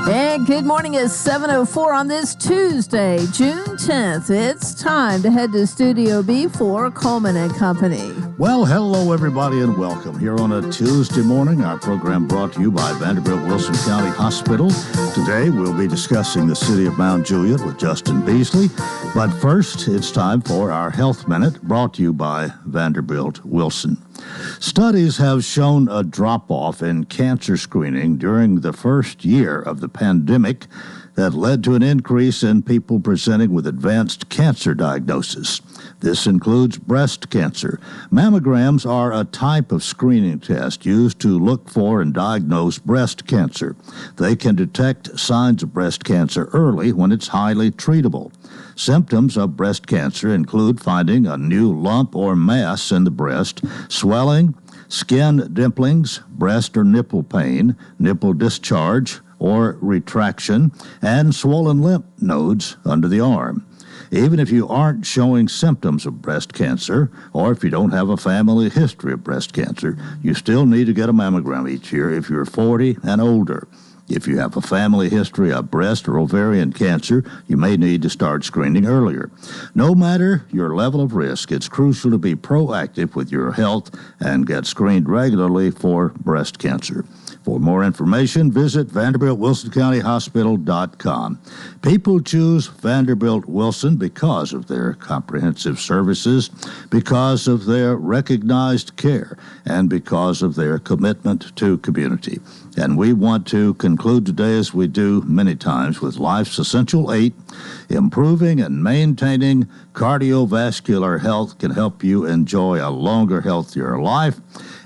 And good morning at 7:04 on this Tuesday, June 10th. It's time to head to Studio B for Coleman and Company. Well, hello, everybody, and welcome. Here on a Tuesday morning, our program brought to you by Vanderbilt Wilson County Hospital. Today, we'll be discussing the city of Mount Juliet with Justin Beasley. But first, it's time for our Health Minute, brought to you by Vanderbilt Wilson. Studies have shown a drop-off in cancer screening during the first year of the pandemic that led to an increase in people presenting with advanced cancer diagnosis. This includes breast cancer. Mammograms are a type of screening test used to look for and diagnose breast cancer. They can detect signs of breast cancer early when it's highly treatable. Symptoms of breast cancer include finding a new lump or mass in the breast, swelling, skin dimplings, breast or nipple pain, nipple discharge or retraction, and swollen lymph nodes under the arm. Even if you aren't showing symptoms of breast cancer, or if you don't have a family history of breast cancer, you still need to get a mammogram each year if you're 40 and older. If you have a family history of breast or ovarian cancer, you may need to start screening earlier. No matter your level of risk, it's crucial to be proactive with your health and get screened regularly for breast cancer. For more information, visit VanderbiltWilsonCountyHospital.com. People choose Vanderbilt Wilson because of their comprehensive services, because of their recognized care, and because of their commitment to community. And we want to conclude today, as we do many times, with Life's Essential 8. Improving and maintaining cardiovascular health can help you enjoy a longer, healthier life.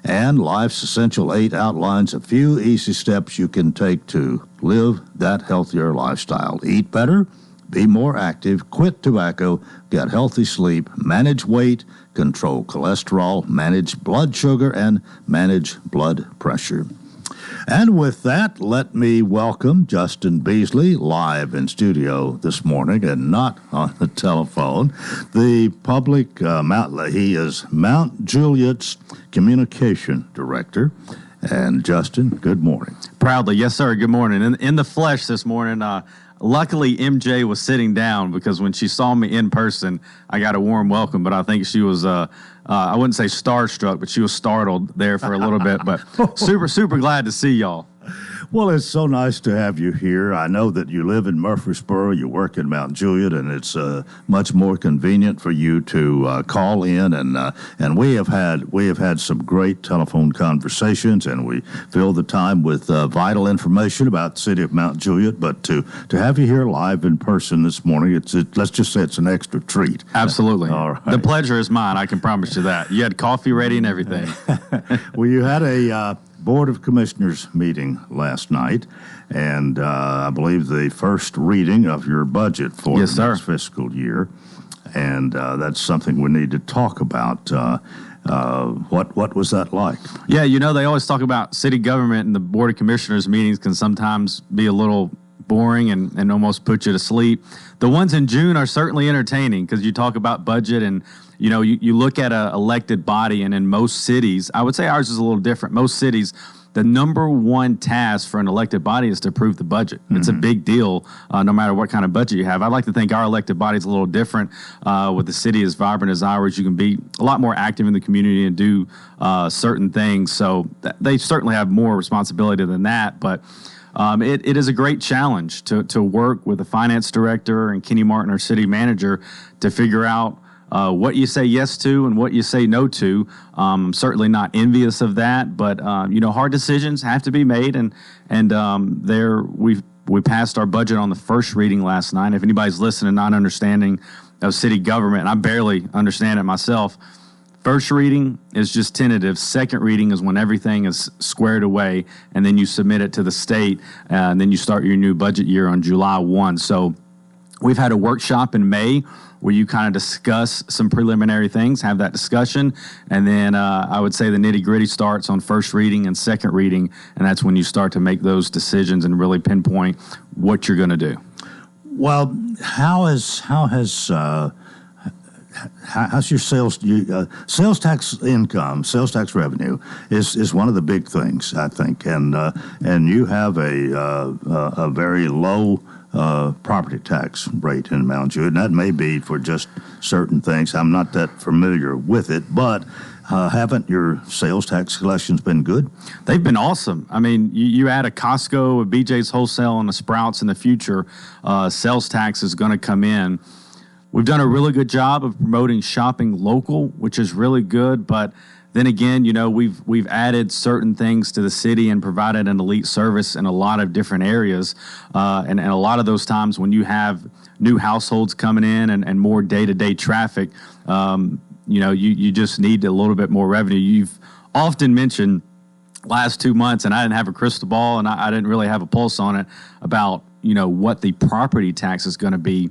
And Life's Essential 8 outlines a few easy steps you can take to live that healthier lifestyle. Eat better, be more active, quit tobacco, get healthy sleep, manage weight, control cholesterol, manage blood sugar, and manage blood pressure. And with that, let me welcome Justin Beasley, live in studio this morning and not on the telephone. The public, he is Mount Juliet's Communication Director. And Justin, good morning. Proudly, yes, sir. Good morning. In the flesh this morning, luckily MJ was sitting down because when she saw me in person, I got a warm welcome, but I think she was I wouldn't say starstruck, but she was startled there for a little bit. But super glad to see y'all. Well, it's so nice to have you here. I know that you live in Murfreesboro, you work in Mount Juliet, and it's much more convenient for you to call in. And we have had some great telephone conversations, and we fill the time with vital information about the city of Mount Juliet. But to have you here live in person this morning, let's just say it's an extra treat. Absolutely. All right. The pleasure is mine. I can promise you that. You had coffee ready and everything. Well, you had a Board of Commissioners meeting last night, and I believe the first reading of your budget for the next fiscal year, and that's something we need to talk about. What was that like? Yeah, they always talk about city government, and the Board of Commissioners meetings can sometimes be a little boring and almost put you to sleep. The ones in June are certainly entertaining because you talk about budget and you look at an elected body, and in most cities, I would say ours is a little different. Most cities, the number one task for an elected body is to approve the budget. Mm-hmm. It's a big deal, no matter what kind of budget you have. I'd like to think our elected body is a little different. With the city as vibrant as ours, you can be a lot more active in the community and do certain things. So they certainly have more responsibility than that, but it is a great challenge to work with the finance director and Kenny Martin, our city manager, to figure out what you say yes to and what you say no to. I'm certainly not envious of that, but hard decisions have to be made, and we passed our budget on the first reading last night. If anybody's listening, not understanding of city government, and I barely understand it myself. First reading is just tentative. Second reading is when everything is squared away, and then you submit it to the state, and then you start your new budget year on July 1. So we've had a workshop in May where you kind of discuss some preliminary things, have that discussion, and then I would say the nitty-gritty starts on first reading and second reading, and that's when you start to make those decisions and really pinpoint what you're going to do. Well, how has how's your sales tax income, sales tax revenue is one of the big things, I think, and you have a very low property tax rate in Mount Juliet, and that may be for just certain things. I'm not that familiar with it, but haven't your sales tax collections been good? They've been awesome. I mean, you add a Costco, a BJ's Wholesale, and a Sprouts in the future, sales tax is going to come in. We've done a really good job of promoting shopping local, which is really good, but then again, we've added certain things to the city and provided an elite service in a lot of different areas. And a lot of those times when you have new households coming in and more day-to-day traffic, you just need a little bit more revenue. You've often mentioned last 2 months, and I didn't have a crystal ball and I didn't really have a pulse on it about, what the property tax is going to be.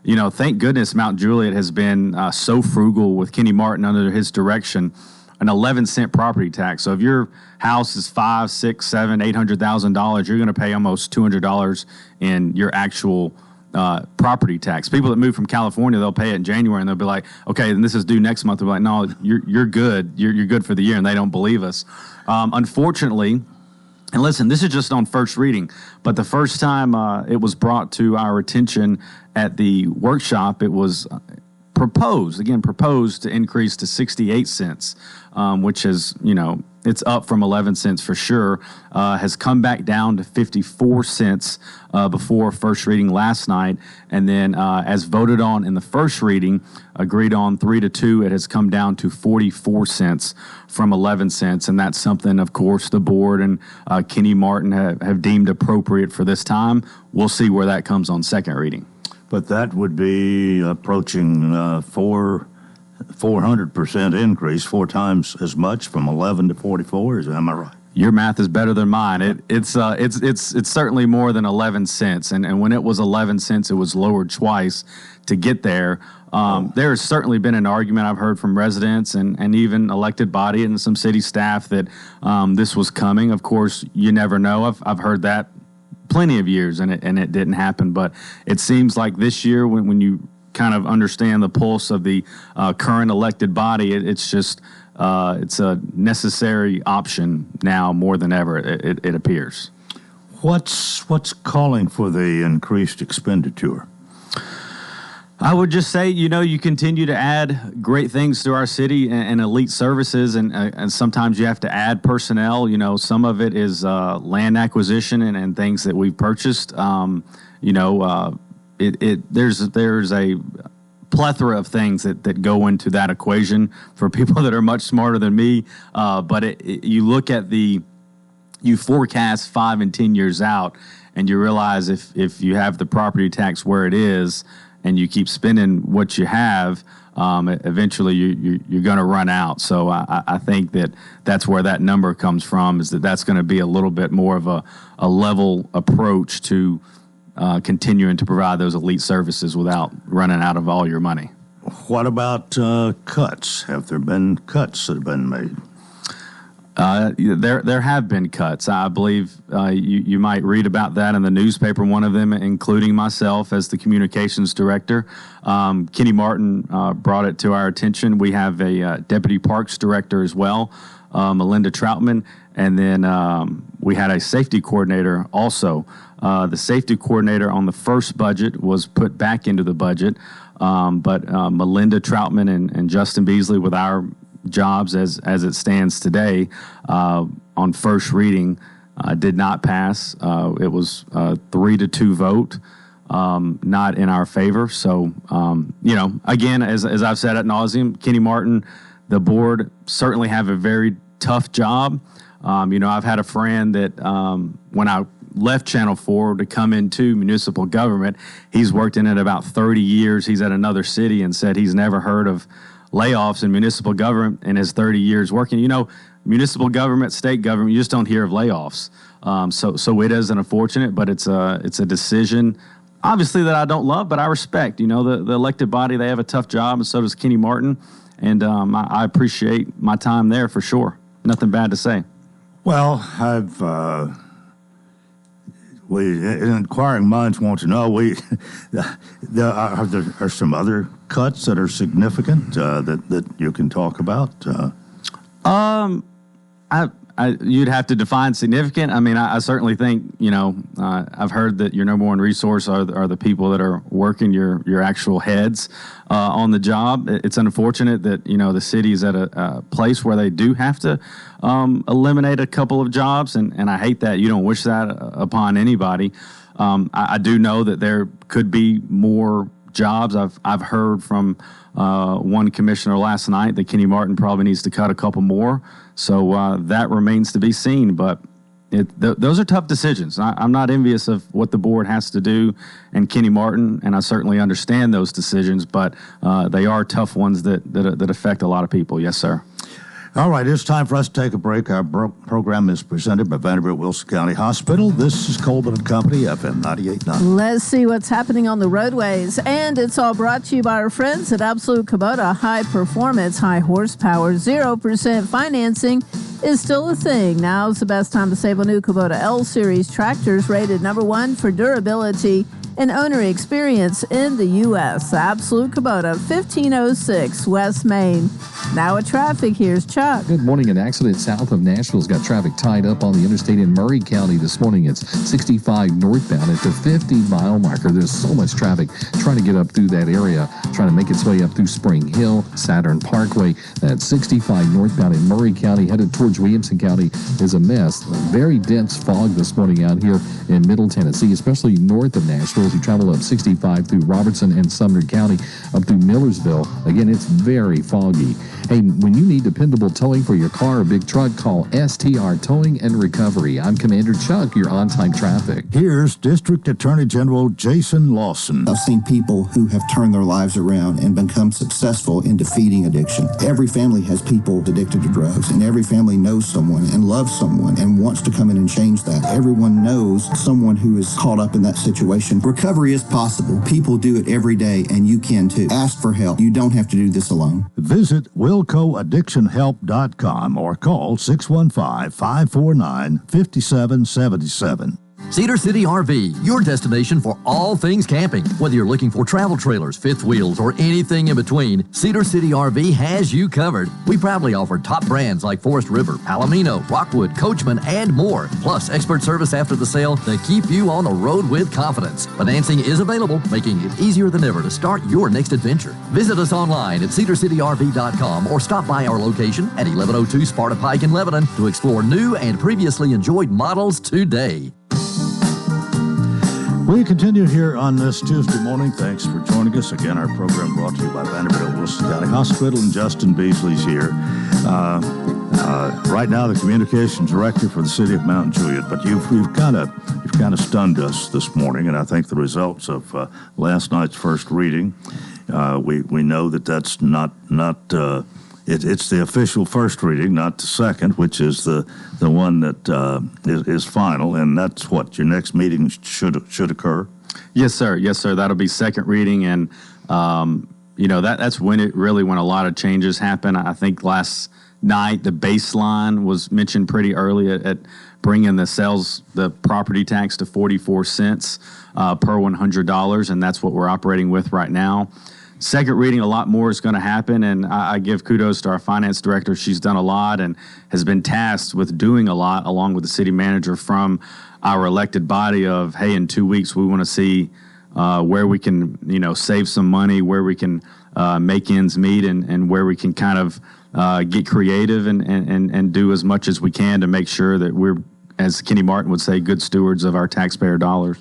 Thank goodness Mount Juliet has been so frugal with Kenny Martin under his direction. An 11-cent property tax. So if your house is $500,000, $600,000, $700,000, $800,000, you're going to pay almost $200 in your actual property tax. People that move from California, they'll pay it in January and they'll be like, okay, and this is due next month. They'll be like, no, you're good. You're good for the year, and they don't believe us. Unfortunately, and listen, this is just on first reading, but the first time it was brought to our attention at the workshop, it was proposed to increase to 68 cents, which is, it's up from 11 cents for sure, has come back down to 54 cents before first reading last night. And then as voted on in the first reading, agreed on 3-2, it has come down to 44 cents from 11 cents. And that's something, of course, the board and Kenny Martin have deemed appropriate for this time. We'll see where that comes on second reading. But that would be approaching 400% increase, 4 times as much from 11 to 44. Am I right? Your math is better than mine. It's certainly more than 11 cents. And when it was 11 cents, it was lowered twice to get there. There has certainly been an argument I've heard from residents and even elected body and some city staff that this was coming. Of course, you never know. I've heard that plenty of years, and it didn't happen. But it seems like this year, when you kind of understand the pulse of the current elected body, it's just it's a necessary option now more than ever. It appears. What's calling for the increased expenditure? I would just say, you continue to add great things to our city and elite services, and sometimes you have to add personnel. Some of it is land acquisition and things that we've purchased. There's a plethora of things that go into that equation for people that are much smarter than me. But you look at you forecast 5 and 10 years out, and you realize if you have the property tax where it is, and you keep spending what you have, eventually you're going to run out. So I think that's where that number comes from, is that's going to be a little bit more of a level approach to continuing to provide those elite services without running out of all your money. What about cuts? Have there been cuts that have been made? There have been cuts. I believe you might read about that in the newspaper, one of them including myself as the communications director. Kenny Martin brought it to our attention. We have a deputy parks director as well, Melinda Troutman, and then we had a safety coordinator also. The safety coordinator on the first budget was put back into the budget, but Melinda Troutman and Justin Beasley, with our jobs as it stands today, on first reading did not pass. It was a 3-2 vote, not in our favor. So, again, as I've said ad nauseum, Kenny Martin, the board certainly have a very tough job. I've had a friend that when I left Channel 4 to come into municipal government, he's worked in it about 30 years. He's at another city and said he's never heard of layoffs in municipal government in his 30 years working. Municipal government, state government, you just don't hear of layoffs. So it is unfortunate, but it's a decision, obviously, that I don't love, but I respect. The elected body, they have a tough job, and so does Kenny Martin. And I appreciate my time there for sure. Nothing bad to say. Well, inquiring minds want to know. There are some other cuts that are significant that you can talk about. You'd have to define significant. I mean, I certainly think, I've heard that your number one resource are the people that are working your actual heads on the job. It's unfortunate that, the city is at a place where they do have to eliminate a couple of jobs, and I hate that. You don't wish that upon anybody. I do know that there could be more jobs. I've heard from one commissioner last night that Kenny Martin probably needs to cut a couple more. So that remains to be seen. But those are tough decisions. I'm not envious of what the board has to do and Kenny Martin, and I certainly understand those decisions, but they are tough ones that affect a lot of people. Yes, sir. All right, it's time for us to take a break. Our program is presented by Vanderbilt Wilson County Hospital. This is Coleman and Company, FM 98.9. Let's see what's happening on the roadways. And it's all brought to you by our friends at Absolute Kubota. High performance, high horsepower, 0% financing is still a thing. Now's the best time to save on new Kubota L-Series tractors, rated #1 for durability and owner experience in the U.S. Absolute Kubota, 1506 West Main. Now at traffic, here's Chuck. Good morning. An accident south of Nashville's got traffic tied up on the interstate in Murray County this morning. It's 65 northbound at the 50-mile marker. There's so much traffic trying to get up through that area, trying to make its way up through Spring Hill, Saturn Parkway. That 65 northbound in Murray County headed towards Williamson County is a mess. Very dense fog this morning out here in Middle Tennessee, especially north of Nashville as you travel up 65 through Robertson and Sumner County up through Millersville. Again, it's very foggy. Hey, when you need dependable towing for your car or big truck, call STR Towing and Recovery. I'm Commander Chuck, your on-time traffic. Here's District Attorney General Jason Lawson. I've seen people who have turned their lives around and become successful in defeating addiction. Every family has people addicted to drugs, and every family knows someone and loves someone and wants to come in and change that. Everyone knows someone who is caught up in that situation. Recovery is possible. People do it every day, and you can too. Ask for help. You don't have to do this alone. Visit WilcoAddictionHelp.com or call 615-549-5777. Cedar City RV, your destination for all things camping. Whether you're looking for travel trailers, fifth wheels, or anything in between, Cedar City RV has you covered. We proudly offer top brands like Forest River, Palomino, Rockwood, Coachman, and more. Plus, expert service after the sale to keep you on the road with confidence. Financing is available, making it easier than ever to start your next adventure. Visit us online at cedarcityrv.com or stop by our location at 1102 Sparta Pike in Lebanon to explore new and previously enjoyed models today. We continue here on this Tuesday morning. Thanks for joining us. Again, our program brought to you by Vanderbilt Wilson County Hospital, and Justin Beasley's here. Right now, the communications director for the city of Mount Juliet. But you've kind of stunned us this morning, and I think the results of last night's first reading. We know that's not. It's the official first reading, not the second, which is the one that is final, and that's what your next meeting should occur. Yes, sir. Yes, sir. That'll be second reading, and that's when a lot of changes happen. I think last night the baseline was mentioned pretty early at bringing the property tax to 44 cents per $100, and that's what we're operating with right now. Second reading, a lot more is going to happen, and I give kudos to our finance director. She's done a lot and has been tasked with doing a lot, along with the city manager, from our elected body of, hey, in 2 weeks we want to see where we can, save some money, where we can make ends meet, and where we can kind of get creative and do as much as we can to make sure that we're, as Kenny Martin would say, good stewards of our taxpayer dollars.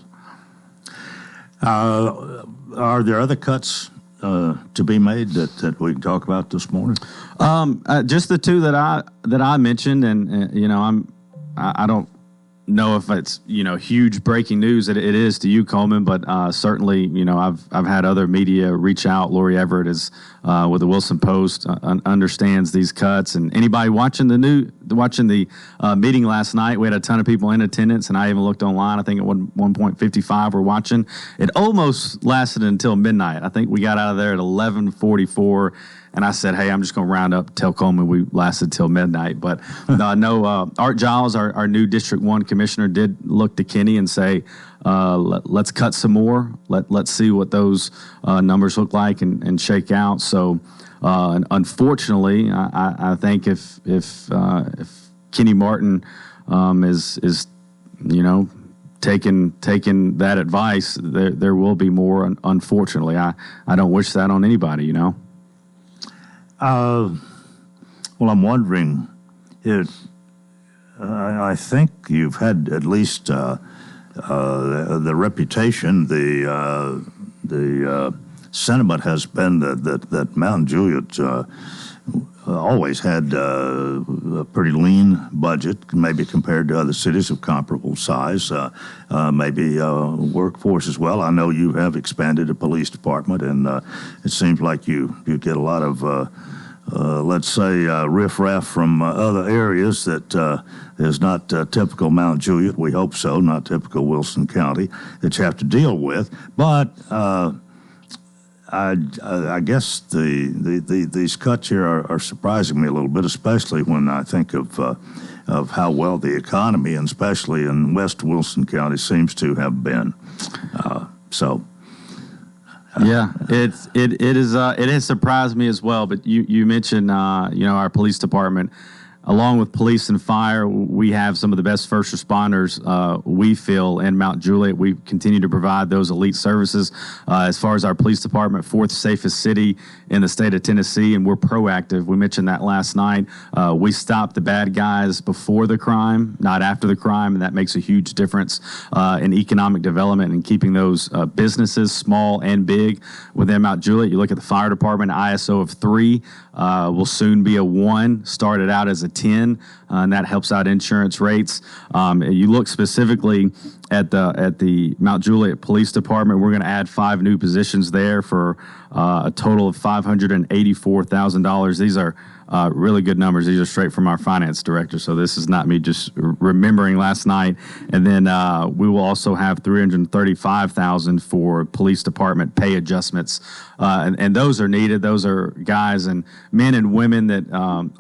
Are there other cuts to be made that we can talk about this morning? Just the two that I mentioned, and I don't know if it's huge breaking news. It is to you, Coleman, but certainly I've had other media reach out. Lori Everett is with the Wilson Post, understands these cuts, and anybody watching the meeting last night, we had a ton of people in attendance, and I even looked online. I think at 1.55 were watching. It almost lasted until midnight. I think we got out of there at 11:44. and I said, hey, I'm just going to round up, tell Coleman we lasted till midnight. But no, Art Giles, our new District 1 commissioner, did look to Kenny and say, let's cut some more. Let's see what those numbers look like and shake out. So unfortunately, I think if Kenny Martin is taking that advice, there will be more. Unfortunately, I don't wish that on anybody. Well, I'm wondering, I think you've had at least the reputation, the sentiment has been that Mount Juliet always had a pretty lean budget, maybe compared to other cities of comparable size, maybe workforce as well. I know you have expanded the police department, and it seems like you get a lot of, let's say, riffraff from other areas that is not typical Mount Juliet. We hope so, not typical Wilson County that you have to deal with. But I guess these cuts here are surprising me a little bit, especially when I think of how well the economy, and especially in West Wilson County, seems to have been. Yeah, it has surprised me as well. But you mentioned our police department. Along with police and fire, we have some of the best first responders, we feel, in Mount Juliet. We continue to provide those elite services. As far as our police department, fourth safest city in the state of Tennessee, and we're proactive. We mentioned that last night. We stop the bad guys before the crime, not after the crime, and that makes a huge difference in economic development and keeping those businesses, small and big, within Mount Juliet. You look at the fire department, ISO of 3, will soon be a 1, started out as a 10, and that helps out insurance rates. You look specifically at the Mount Juliet Police Department, we're going to add 5 new positions there for a total of $584,000. These are really good numbers. These are straight from our finance director, so this is not me just remembering last night. And then we will also have $335,000 for police department pay adjustments, and those are needed. Those are guys and men and women that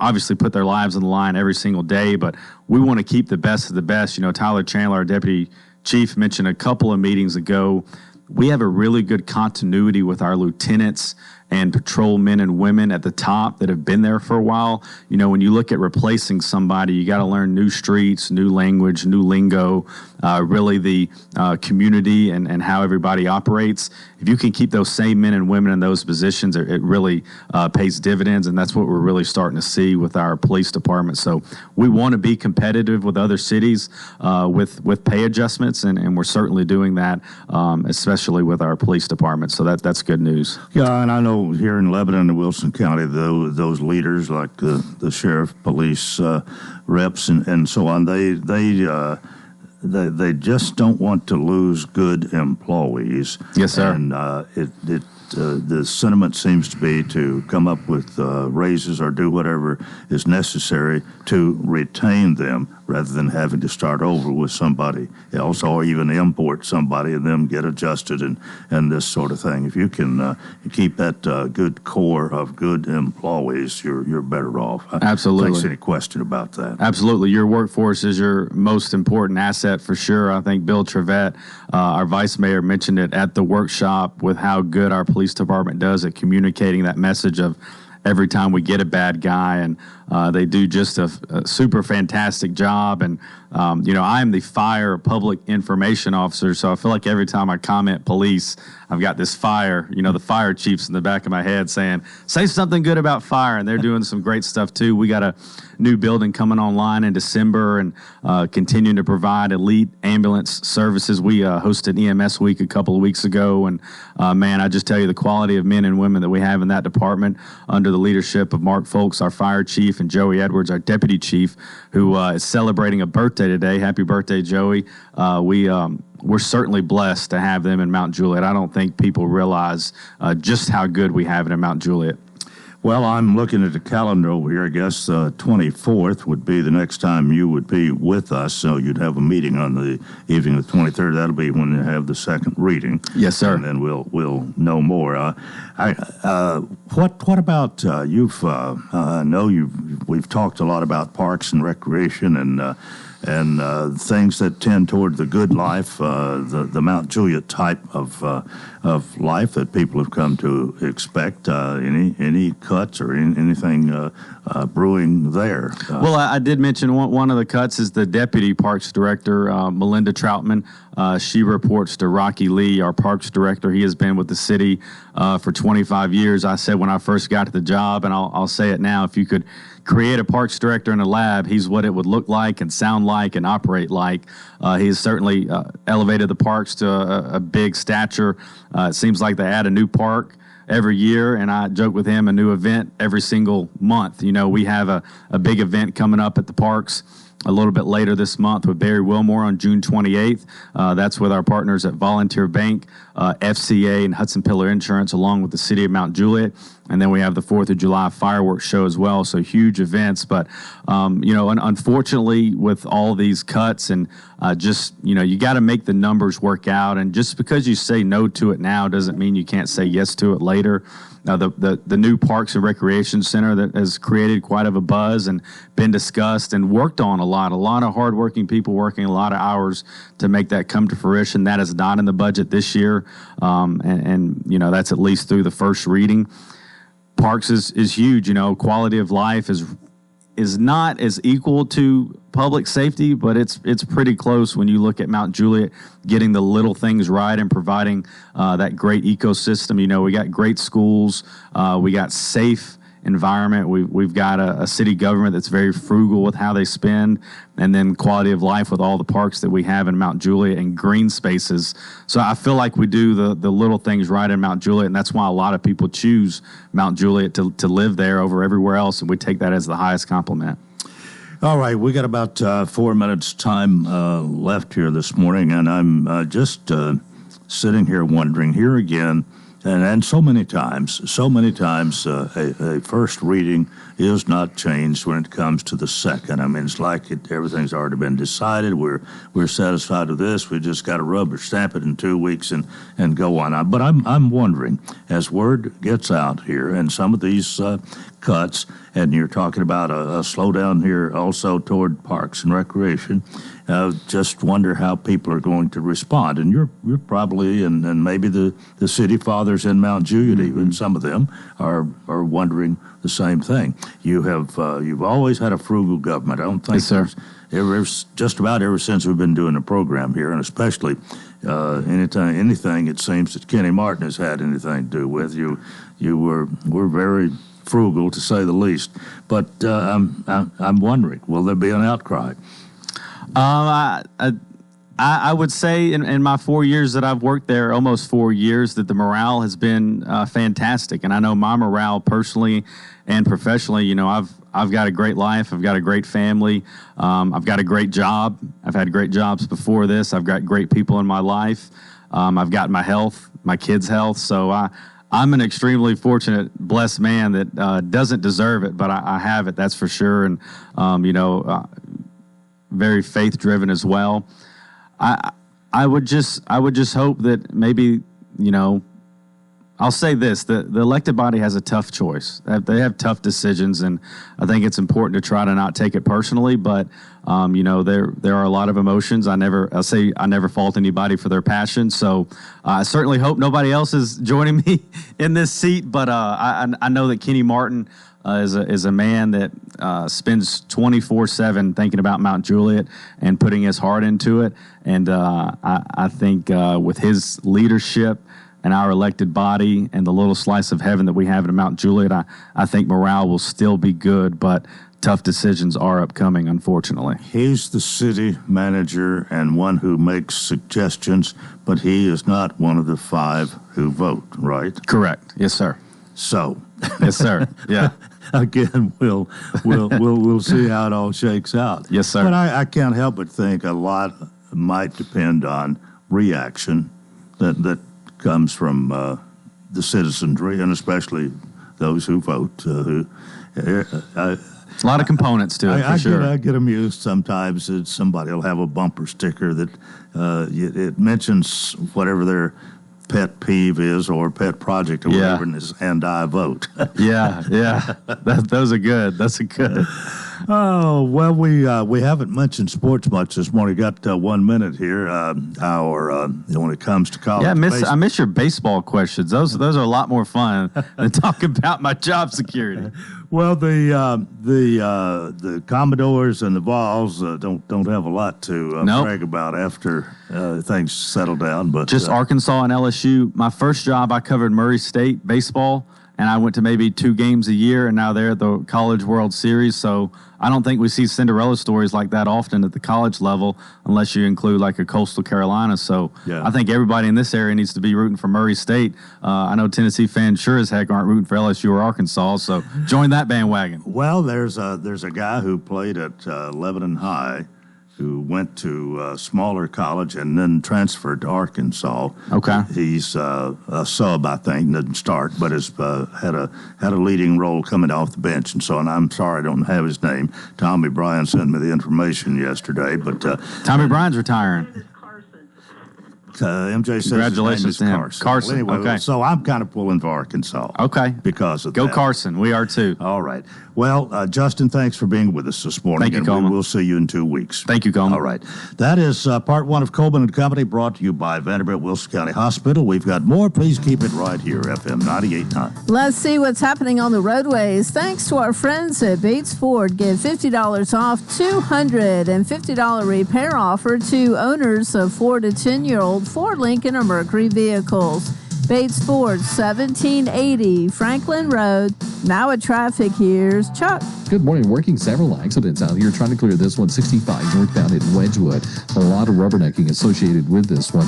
obviously put their lives on the line every single day, but we want to keep the best of the best. Tyler Chandler, our deputy chief, mentioned a couple of meetings ago, we have a really good continuity with our lieutenants and patrolmen and women at the top that have been there for a while. When you look at replacing somebody, you got to learn new streets, new language, new lingo, really the community and how everybody operates. If you can keep those same men and women in those positions, it really pays dividends, and that's what we're really starting to see with our police department. So we want to be competitive with other cities with pay adjustments, and we're certainly doing that, especially with our police department. So that's good news. Yeah, and I know here in Lebanon and Wilson County, those leaders like the sheriff, police reps, and so on, they just don't want to lose good employees. Yes, sir. And the sentiment seems to be to come up with raises or do whatever is necessary to retain them, rather than having to start over with somebody else, or even import somebody and them get adjusted and this sort of thing. If you can keep that good core of good employees, you're better off. Absolutely. I don't think there's any question about that. Absolutely. Your workforce is your most important asset for sure. I think Bill Trevette, our vice mayor, mentioned it at the workshop with how good our police department does at communicating that message of every time we get a bad guy, and they do just a super fantastic job. And I am the fire public information officer, so I feel like every time I comment police, I've got this fire, the fire chiefs in the back of my head saying, say something good about fire, and they're doing some great stuff too. We got a new building coming online in December, and continuing to provide elite ambulance services. We hosted EMS Week a couple of weeks ago, and man, I just tell you, the quality of men and women that we have in that department under the leadership of Mark Folks, our fire chief, and Joey Edwards, our deputy chief, who is celebrating a birthday today. Happy birthday, Joey. We're certainly blessed to have them in Mount Juliet. I don't think people realize just how good we have it in Mount Juliet. Well, I'm looking at the calendar over here. I guess 24th would be the next time you would be with us. So you'd have a meeting on the evening of the 23rd. That'll be when you have the second reading. Yes, sir. And then we'll know more. What about I know we've talked a lot about parks and recreation and things that tend toward the good life, the Mount Juliet type of life that people have come to expect. Any cuts or anything brewing there? Well, I did mention one of the cuts is the Deputy Parks Director, Melinda Troutman. She reports to Rocky Lee, our Parks Director. He has been with the city for 25 years. I said when I first got to the job, and I'll say it now, if you could create a Parks Director in a lab, he's what it would look like and sound like and operate like. He has certainly elevated the parks to a big stature. It seems like they add a new park every year, and I joke with him, a new event every single month. You know, we have a big event coming up at the parks a little bit later this month with Barry Wilmore on June 28th. That's with our partners at Volunteer Bank, FCA, and Hudson Pillar Insurance, along with the City of Mount Juliet. And then we have the 4th of July fireworks show as well, so huge events. But, unfortunately, with all these cuts and you got to make the numbers work out. And just because you say no to it now doesn't mean you can't say yes to it later. Now, the new Parks and Recreation Center that has created quite of a buzz and been discussed and worked on a lot of hardworking people working a lot of hours to make that come to fruition. That is not in the budget this year, and that's at least through the first reading. Parks is huge. Quality of life is not as equal to public safety, but it's pretty close when you look at Mount Juliet getting the little things right and providing that great ecosystem. We got great schools, we got safe environment, we've got a city government that's very frugal with how they spend, and then quality of life with all the parks that we have in Mount Juliet and green spaces. So I feel like we do the little things right in Mount Juliet, and that's why a lot of people choose Mount Juliet to live there over everywhere else, and we take that as the highest compliment. All right, we got about 4 minutes time left here this morning, and I'm just sitting here wondering here again, and so many times, a first reading is not changed when it comes to the second. I mean, it's like everything's already been decided. We're satisfied with this. We just got to rubber stamp it in 2 weeks and go on. But I'm wondering, as word gets out here, and some of these cuts, and you're talking about a slowdown here also toward parks and recreation. Just wonder how people are going to respond. And you're probably, and maybe the city fathers in Mount Juliet, even some of them are wondering the same thing. You've always had a frugal government. I don't think just about ever since we've been doing the program here, and especially anything it seems that Kenny Martin has had anything to do with. We're very frugal, to say the least. But I'm wondering, will there be an outcry? I would say in my 4 years that I've worked there, almost 4 years, that the morale has been fantastic. And I know my morale personally and professionally, I've got a great life. I've got a great family. I've got a great job. I've had great jobs before this. I've got great people in my life. I've got my health, my kids' health. So I'm an extremely fortunate, blessed man that doesn't deserve it, but I have it, that's for sure. And, very faith-driven as well. I would just hope that maybe, I'll say this, the elected body has a tough choice. They have tough decisions, and I think it's important to try to not take it personally, but, there are a lot of emotions. I never fault anybody for their passion, so I certainly hope nobody else is joining me in this seat, but I know that Kenny Martin is a man that spends 24/7 thinking about Mount Juliet and putting his heart into it. And I think with his leadership and our elected body and the little slice of heaven that we have in Mount Juliet, I think morale will still be good, but tough decisions are upcoming, unfortunately. He's the city manager and one who makes suggestions, but he is not one of the 5 who vote, right? Correct. Yes, sir. So. Yes, sir. Yeah. Again, we'll see how it all shakes out. Yes, sir. But I can't help but think a lot might depend on reaction that comes from the citizenry, and especially those who vote. A lot of components to it, for sure. I get amused sometimes that somebody will have a bumper sticker that it mentions whatever their pet peeve is or pet project or whatever, and I vote. Yeah. Those are good. That's a good. Oh, well, we haven't mentioned sports much this morning. Got 1 minute here. When it comes to college, I miss your baseball questions. Those are a lot more fun than talking about my job security. Well, the Commodores and the Vols don't have a lot to brag about after things settle down. But just Arkansas and LSU. My first job, I covered Murray State baseball, and I went to maybe 2 games a year, and now they're at the College World Series. So I don't think we see Cinderella stories like that often at the college level, unless you include like a Coastal Carolina. So I think everybody in this area needs to be rooting for Murray State. I know Tennessee fans sure as heck aren't rooting for LSU or Arkansas. So join that bandwagon. Well, there's a guy who played at Lebanon High, who went to a smaller college and then transferred to Arkansas. Okay. He's a sub, I think, didn't start, but has had a leading role coming off the bench and so on. I'm sorry I don't have his name. Tommy Bryan sent me the information yesterday, but Tommy Bryan's retiring. MJ says congratulations to him. Carson. Well, anyway, okay. So I'm kind of pulling for Arkansas. Okay. Because of Go that. Carson. We are too. All right. Well, Justin, thanks for being with us this morning. Thank you, Coleman. We'll see you in 2 weeks. Thank you, Coleman. All right. That is part 1 of Coleman and Company, brought to you by Vanderbilt Wilson County Hospital. We've got more. Please keep it right here, FM 98.9. Let's see what's happening on the roadways. Thanks to our friends at Bates Ford. Get $50 off $250 repair offer to owners of 4 to 10-year-old Ford, Lincoln, or Mercury vehicles. Bates Ford, 1780 Franklin Road. Now at traffic, here's Chuck. Good morning. Working several accidents out here trying to clear this one. 65 northbound at Wedgwood. A lot of rubbernecking associated with this one.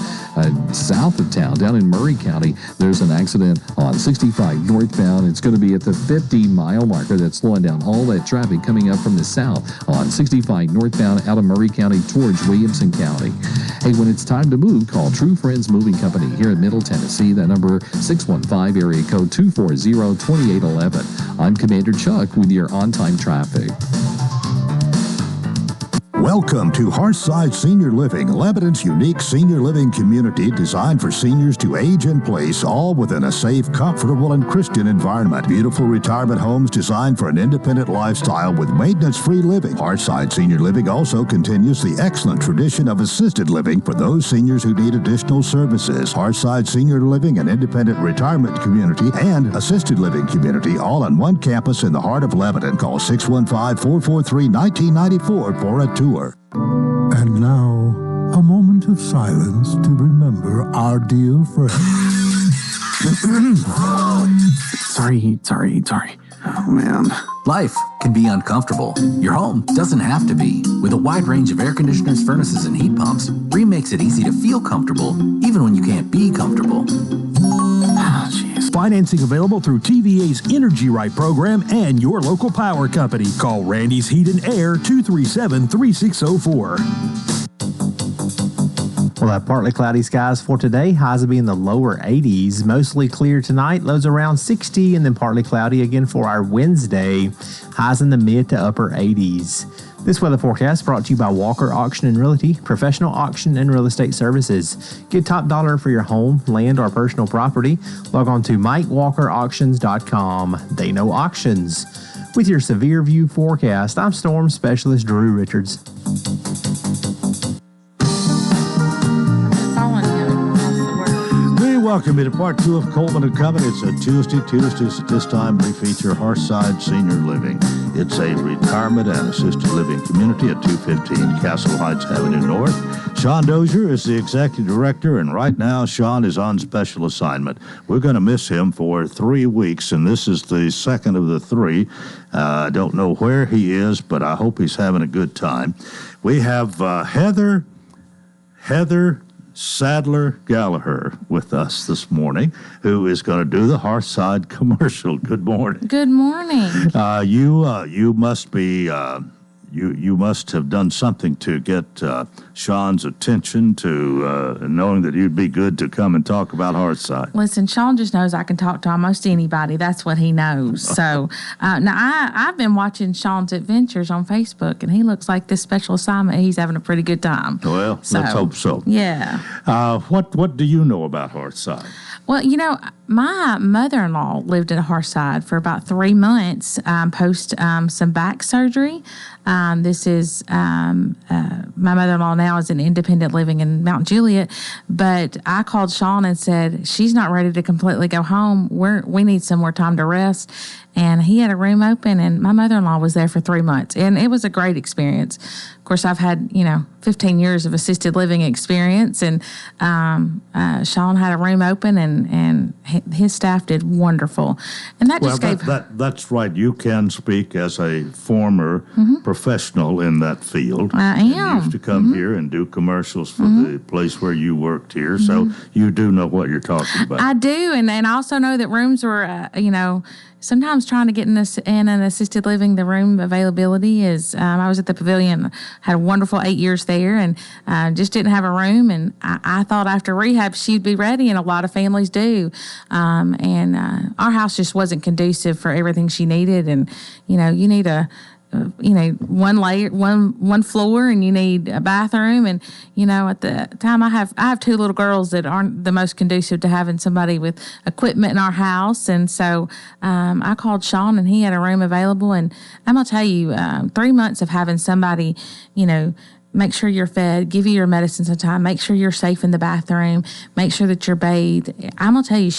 South of town, down in Murray County, there's an accident on 65 northbound. It's going to be at the 50-mile marker. That's slowing down all that traffic coming up from the south on 65 northbound out of Murray County towards Williamson County. Hey, when it's time to move, call True Friends Moving Company here in Middle Tennessee. That number 615 area code 240-2811. I'm Commander Chuck with your on-time traffic. Welcome to Hearthside Senior Living, Lebanon's unique senior living community designed for seniors to age in place, all within a safe, comfortable, and Christian environment. Beautiful retirement homes designed for an independent lifestyle with maintenance-free living. Hearthside Senior Living also continues the excellent tradition of assisted living for those seniors who need additional services. Hearthside Senior Living, an independent retirement community and assisted living community, all on one campus in the heart of Lebanon. Call 615-443-1994 for a tour. And now, a moment of silence to remember our dear friend. Sorry. Oh, man. Life can be uncomfortable. Your home doesn't have to be. With a wide range of air conditioners, furnaces, and heat pumps, Rheem makes it easy to feel comfortable, even when you can't be comfortable. Oh, jeez. Financing available through TVA's Energy Right program and your local power company. Call Randy's Heat and Air 237-3604. We'll have partly cloudy skies for today. Highs will be in the lower 80s. Mostly clear tonight. Lows around 60, and then partly cloudy again for our Wednesday. Highs in the mid to upper 80s. This weather forecast brought to you by Walker Auction and Realty, professional auction and real estate services. Get top dollar for your home, land, or personal property. Log on to MikeWalkerAuctions.com. They know auctions. With your severe view forecast, I'm Storm Specialist Drew Richards. Welcome to part 2 of Coleman and Company. It's a Tuesday. Tuesdays at this time, we feature Hearthside Senior Living. It's a retirement and assisted living community at 215 Castle Heights Avenue North. Sean Dozier is the executive director, and right now Sean is on special assignment. We're going to miss him for 3 weeks, and this is the second of the 3. I don't know where he is, but I hope he's having a good time. We have Heather Sadler Gallagher with us this morning, who is going to do the Hearthside commercial. Good morning. Good morning. You must be you must have done something to get Sean's attention to knowing that you'd be good to come and talk about Hearthside. Listen, Sean just knows I can talk to almost anybody. That's what he knows. So now I've been watching Sean's adventures on Facebook, and he looks like this special assignment, he's having a pretty good time. Well, let's hope so. Yeah. What do you know about Hearthside? Well, my mother-in-law lived in Hearthside for about 3 months post some back surgery. This is my mother-in-law now is in independent living in Mount Juliet, but I called Sean and said, she's not ready to completely go home. We need some more time to rest. And he had a room open, and my mother-in-law was there for 3 months, and it was a great experience. Of course, I've had 15 years of assisted living experience, and Sean had a room open, and his staff did wonderful. And that just gave that's right. You can speak as a former professional in that field. I am. You used to come here and do commercials for the place where you worked here, so you do know what you're talking about. I do, and I also know that rooms were, sometimes trying to get in an assisted living, the room availability is, I was at the Pavilion, had a wonderful 8 years there, and just didn't have a room. And I thought after rehab she'd be ready, and a lot of families do. And our house just wasn't conducive for everything she needed. And, you need one floor, and you need a bathroom. And, at the time I have 2 little girls that aren't the most conducive to having somebody with equipment in our house. And so, I called Sean, and he had a room available. And I'm going to tell you, 3 months of having somebody, make sure you're fed, give you your medicines on time, make sure you're safe in the bathroom, make sure that you're bathed. I'm going to tell you,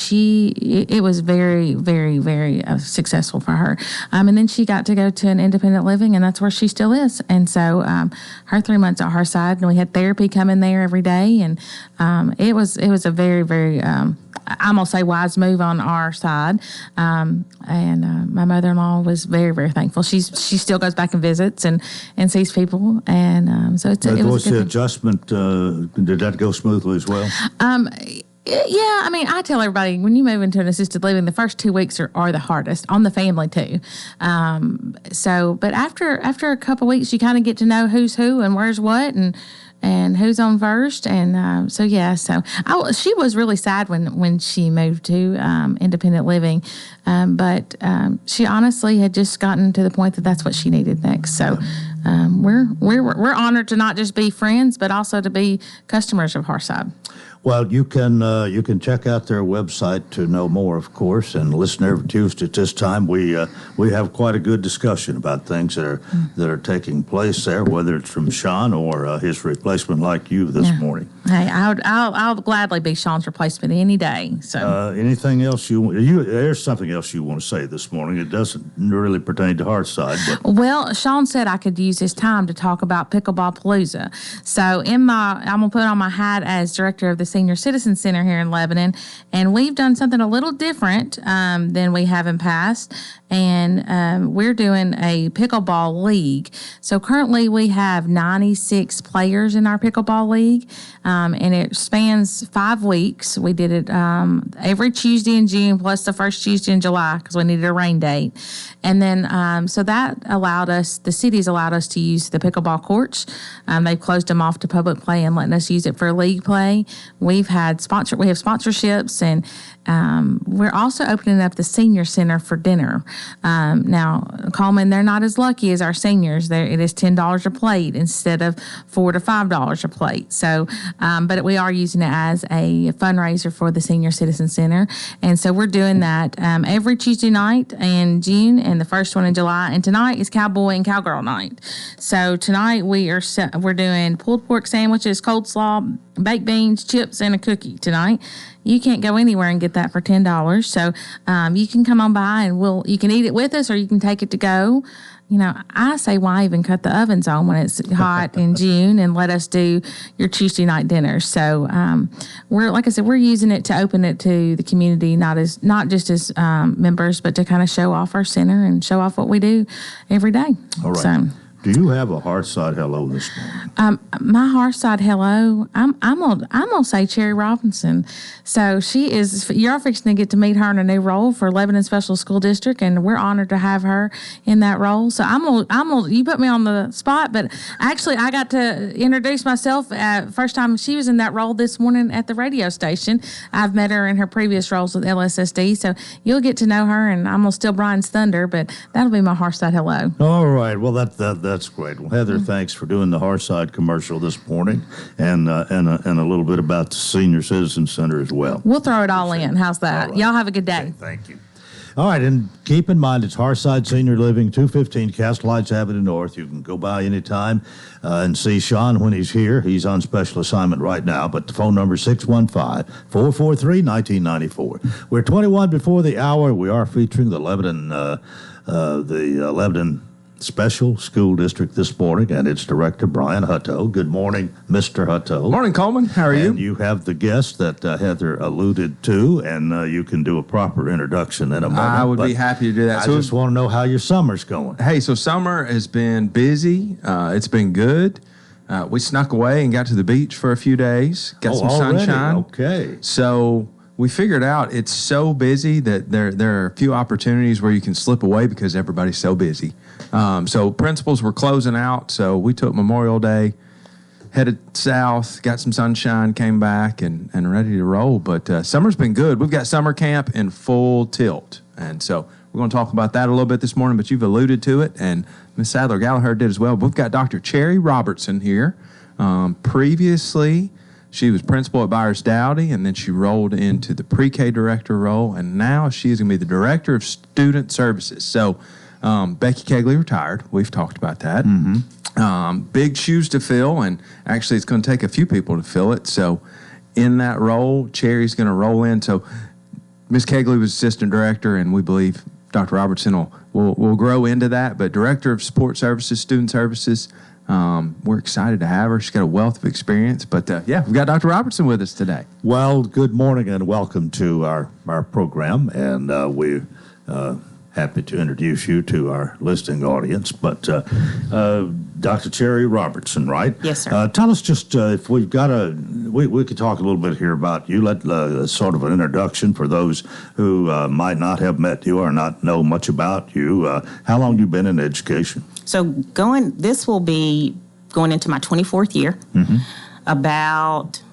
it was very, very, very successful for her. And then she got to go to an independent living, and that's where she still is. And so her 3 months at Hearthside, and we had therapy come in there every day. And it was a very, very, I'm going to say wise move on our side. And my mother-in-law was very, very thankful. She still goes back and visits and sees people. And so it was a good adjustment, did that go smoothly as well? Yeah, I tell everybody, when you move into an assisted living, the first 2 weeks are the hardest on the family too. But after a couple of weeks, you kind of get to know who's who and where's what and who's on first. And she was really sad when she moved to independent living, but she honestly had just gotten to the point that that's what she needed next. So we're honored to not just be friends, but also to be customers of Hearthside. Well, you can check out their website to know more, of course, and listen every Tuesday at this time. We have quite a good discussion about things that are taking place there, whether it's from Sean or his replacement, like you this morning. Hey, I'll gladly be Sean's replacement any day. So, anything else there's something else you want to say this morning? It doesn't really pertain to Hearthside, but well, Sean said I could use his time to talk about Pickleball Palooza. So, I'm gonna put on my hat as director of the Senior Citizen Center here in Lebanon, and we've done something a little different than we have in past, and we're doing a pickleball league. So currently we have 96 players in our pickleball league, and it spans 5 weeks. We did it every Tuesday in June plus the first Tuesday in July because we needed a rain date. And then so that the city's allowed us to use the pickleball courts. They've closed them off to public play and letting us use it for league play. We have sponsorships, and we're also opening up the senior center for dinner. Now, Coleman, they're not as lucky as our seniors. It is $10 a plate instead of $4 to $5 a plate. So, but we are using it as a fundraiser for the Senior Citizen Center, and so we're doing that every Tuesday night in June and the first one in July. And tonight is Cowboy and Cowgirl night. So tonight we're doing pulled pork sandwiches, coleslaw, baked beans, chips, and a cookie tonight. You can't go anywhere and get that for $10. So you can come on by and you can eat it with us, or you can take it to go. I say, why even cut the ovens on when it's hot in June, and let us do your Tuesday night dinner. So we're using it to open it to the community, not just as members, but to kind of show off our center and show off what we do every day. All right. So, Do you have a Hearthside hello this morning? My Hearthside hello, I'm gonna say Cherry Robinson. So she is. You're fixing to get to meet her in a new role for Lebanon Special School District, and we're honored to have her in that role. So I'm gonna. You put me on the spot, but actually I got to introduce myself. First time she was in that role this morning at the radio station. I've met her in her previous roles with LSSD, so you'll get to know her. And I'm gonna steal Brian's thunder, but that'll be my Hearthside hello. All right. Well, that's great. Well, Heather, thanks for doing the Hearthside commercial this morning, and a little bit about the Senior Citizen Center as well. We'll throw it all in. How's that? Right. Y'all have a good day. Okay, thank you. All right, and keep in mind, it's Hearthside Senior Living, 215 Castle Heights Avenue North. You can go by anytime and see Sean when he's here. He's on special assignment right now, but the phone number is 615-443-1994. We're 21 before the hour. We are featuring the Lebanon Special School District this morning, and its Director, Brian Hutto. Good morning, Mr. Hutto. Morning, Coleman. How are you? And you have the guest that Heather alluded to, and you can do a proper introduction in a moment. I would be happy to do that. I just want to know how your summer's going. Hey, so summer has been busy. It's been good. We snuck away and got to the beach for a few days. Got some already? sunshine. Okay. So we figured out it's so busy that there are a few opportunities where you can slip away because everybody's so busy. So principals were closing out, so we took Memorial Day, headed south, got some sunshine, came back, and ready to roll. But summer's been good. We've got summer camp in full tilt, and so we're going to talk about that a little bit this morning, but you've alluded to it, and Ms. Sadler-Gallagher did as well. We've got Dr. Cherry Robertson here. Previously, she was principal at Byers Dowdy, and then she rolled into the pre-K director role, and now she's going to be the director of student services. So Becky Kegley retired. We've talked about that. Mm-hmm. Big shoes to fill, and actually it's going to take a few people to fill it. So in that role, Cherry's going to roll in. So Ms. Kegley was assistant director, and we believe Dr. Robertson will grow into that. But director of support services, student services, we're excited to have her. She's got a wealth of experience. But we've got Dr. Robertson with us today. Well, good morning and welcome to our program. And we're happy to introduce you to our listening audience. But Dr. Cherry Robertson, right? Yes, sir. Tell us just if we've got we could talk a little bit here about you. Let sort of an introduction for those who might not have met you or not know much about you. How long have you been in education? So this will be going into my 24th year. Mm-hmm. About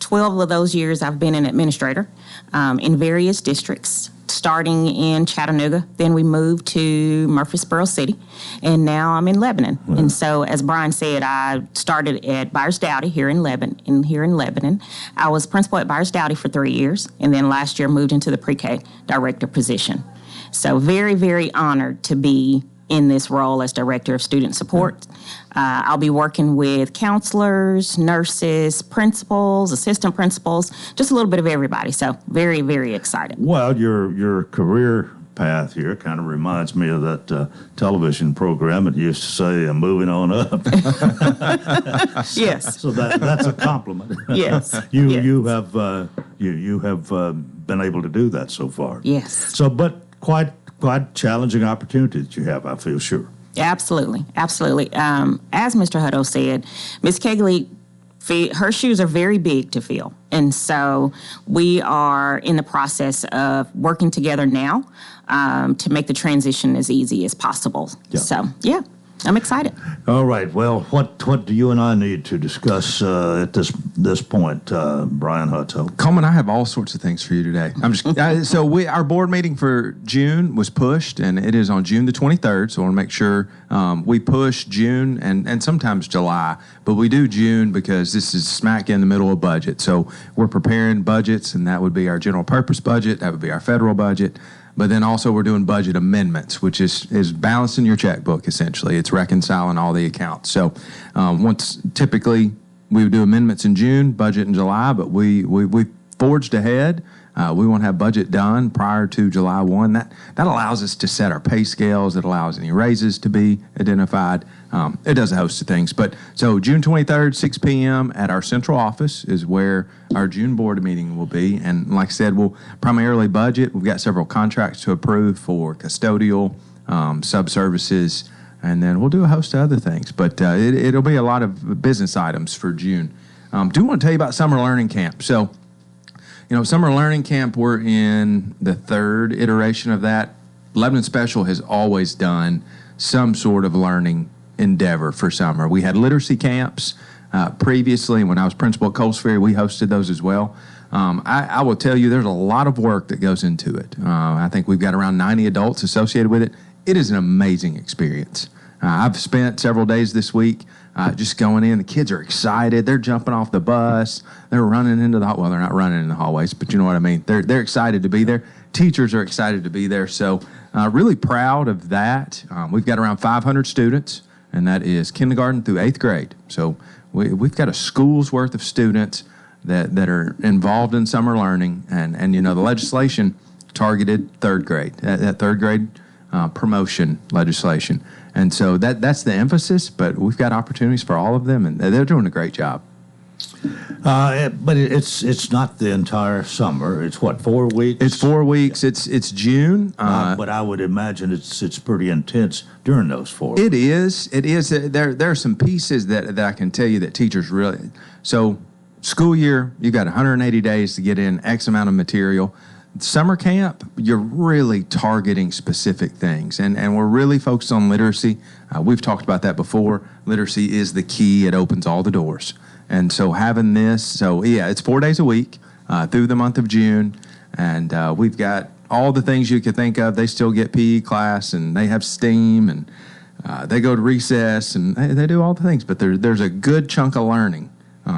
12 of those years I've been an administrator in various districts, starting in Chattanooga. Then we moved to Murfreesboro City, and now I'm in Lebanon. Mm-hmm. And so, as Brian said, I started at Byers Dowdy here in Lebanon. I was principal at Byers Dowdy for 3 years, and then last year moved into the pre-K director position. So very, very honored to be in this role as Director of Student Support. I'll be working with counselors, nurses, principals, assistant principals, just a little bit of everybody. So very, very excited. Well, your career path here kind of reminds me of that television program. It used to say, moving on up. Yes. So that's a compliment. Yes. You have been able to do that so far. Yes. So, but quite challenging opportunity that you have, I feel sure. Absolutely. As Mr. Hutto said, Ms. Kegley, her shoes are very big to fill. And so we are in the process of working together now to make the transition as easy as possible. Yeah. So, I'm excited. All right. Well, what do you and I need to discuss at this point, Brian Hutto? Coleman, I have all sorts of things for you today. I'm just our board meeting for June was pushed, and it is on June the 23rd. So I want to make sure we push June and sometimes July, but we do June because this is smack in the middle of budget. So we're preparing budgets, and that would be our general purpose budget. That would be our federal budget. But then also we're doing budget amendments, which is balancing your checkbook, essentially. It's reconciling all the accounts. So typically we would do amendments in June, budget in July, but we forged ahead. We want to have budget done prior to July 1. That allows us to set our pay scales. It allows any raises to be identified. It does a host of things. But so June 23rd, 6 p.m. at our central office is where our June board meeting will be. And like I said, we'll primarily budget. We've got several contracts to approve for custodial, sub-services, and then we'll do a host of other things. But it'll be a lot of business items for June. Do want to tell you about Summer Learning Camp. So, Summer Learning Camp, we're in the third iteration of that. Lebanon Special has always done some sort of learning endeavor for summer. We had literacy camps previously. When I was principal at Coles Ferry, we hosted those as well. I will tell you, there's a lot of work that goes into it. I think we've got around 90 adults associated with it. It is an amazing experience. I've spent several days this week just going in. The kids are excited. They're jumping off the bus. They're running into the well, they're not running in the hallways, but you know what I mean. They're excited to be there. Teachers are excited to be there. So really proud of that. We've got around 500 students, and that is kindergarten through 8th grade. So we've got a school's worth of students that are involved in summer learning. And the legislation targeted 3rd grade, that 3rd grade promotion legislation. And so that's the emphasis, but we've got opportunities for all of them, and they're doing a great job. But it's not the entire summer. It's what, 4 weeks? It's 4 weeks. It's June. But I would imagine it's pretty intense during those 4 weeks. It is. It is. There are some pieces that I can tell you that teachers really. So school year, you've got 180 days to get in X amount of material. Summer camp, you're really targeting specific things, and we're really focused on literacy. We've talked about that before. Literacy is the key. It opens all the doors. And so having this, it's 4 days a week through the month of June, and we've got all the things you could think of. They still get PE class, and they have STEAM, and they go to recess, and they do all the things. But there's a good chunk of learning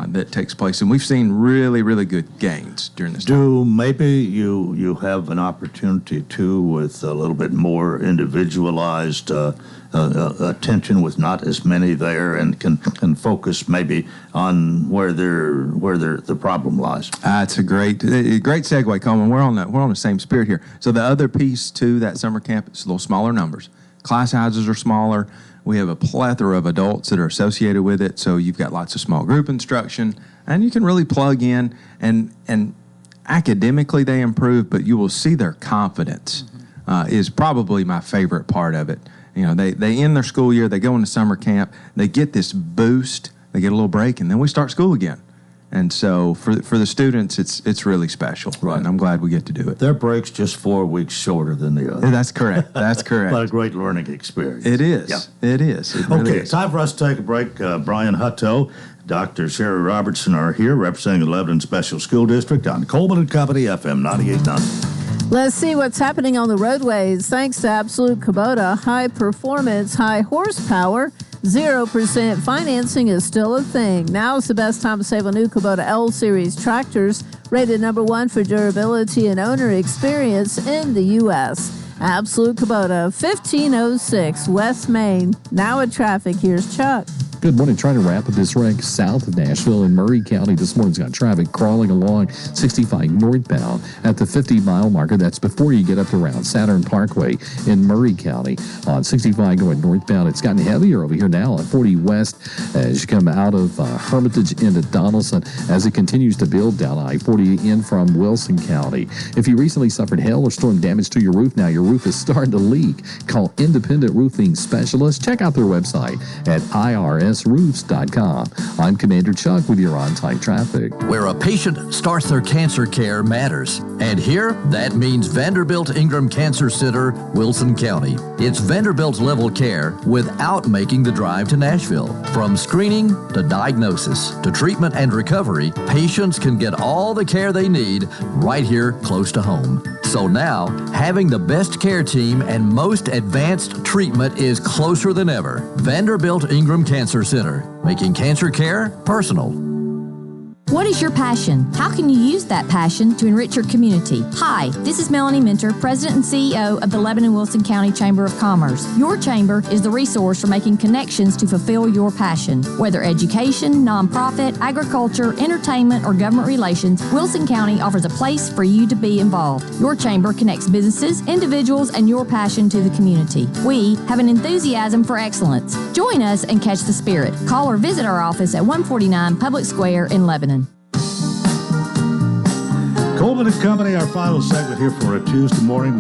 that takes place, and we've seen really, really good gains during this time. Maybe you have an opportunity too with a little bit more individualized attention with not as many there, and can focus maybe on where the problem lies. It's a great segue, Coleman. We're on the same spirit here. So the other piece to that summer camp is a little smaller numbers. Class sizes are smaller. We have a plethora of adults that are associated with it, so you've got lots of small group instruction, and you can really plug in, and academically they improve, but you will see their confidence is probably my favorite part of it. They end their school year, they go into summer camp, they get this boost, they get a little break, and then we start school again. And so for the students, it's really special. Right. And I'm glad we get to do it. Their break's just 4 weeks shorter than the other. That's correct. That's correct. But a great learning experience. It is. Yeah. It is. It really is. Time for us to take a break. Brian Hutto, Dr. Sherry Robertson are here representing the Lebanon Special School District on Coleman and Company, FM 98.9. Let's see what's happening on the roadways. Thanks to Absolute Kubota, high performance, high horsepower, 0% financing is still a thing. Now is the best time to save on new Kubota L-Series tractors, rated #1 for durability and owner experience in the U.S. Absolute Kubota, 1506 West Main. Now at traffic, here's Chuck. Good morning. Trying to wrap up this wreck south of Nashville in Murray County. This morning's got traffic crawling along 65 northbound at the 50-mile marker. That's before you get up to around Saturn Parkway in Murray County. On 65 going northbound, it's gotten heavier over here now on 40 west as you come out of Hermitage into Donaldson as it continues to build down I-40 in from Wilson County. If you recently suffered hail or storm damage to your roof, now your roof is starting to leak. Call Independent Roofing Specialists. Check out their website at IRSroofs.com. I'm Commander Chuck with your on-time traffic. Where a patient starts their cancer care matters. And here, that means Vanderbilt Ingram Cancer Center, Wilson County. It's Vanderbilt level care without making the drive to Nashville. From screening to diagnosis to treatment and recovery, patients can get all the care they need right here close to home. So now, having the best care team and most advanced treatment is closer than ever. Vanderbilt Ingram Cancer Center, making cancer care personal. What is your passion? How can you use that passion to enrich your community? Hi, this is Melanie Minter, President and CEO of the Lebanon-Wilson County Chamber of Commerce. Your chamber is the resource for making connections to fulfill your passion. Whether education, nonprofit, agriculture, entertainment, or government relations, Wilson County offers a place for you to be involved. Your chamber connects businesses, individuals, and your passion to the community. We have an enthusiasm for excellence. Join us and catch the spirit. Call or visit our office at 149 Public Square in Lebanon. Coleman and Company, our final segment here for a Tuesday morning.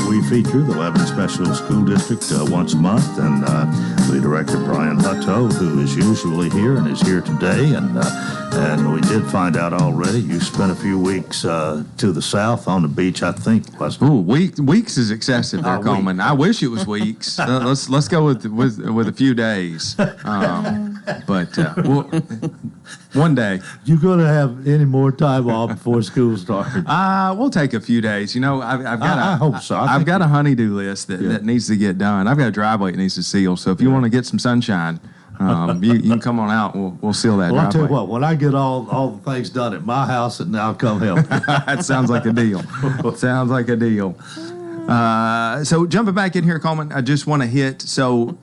We feature the Lebanon Special School District once a month, and the director, Brian Hutto, who is usually here and is here today, and we did find out already you spent a few weeks to the south on the beach, I think. Ooh, weeks is excessive there, Coleman. I wish it was weeks. Let's go with a few days. One day. You going to have any more time off before school starts? We'll take a few days. You know, I've got I hope so. I've got a honey-do list that needs to get done. I've got a driveway that needs to seal. So if you want to get some sunshine, you can come on out. We'll seal that driveway. I'll tell you what. When I get all the things done at my house, and I'll come help. That sounds like a deal. Sounds like a deal. So jumping back in here, Coleman, I just want to hit,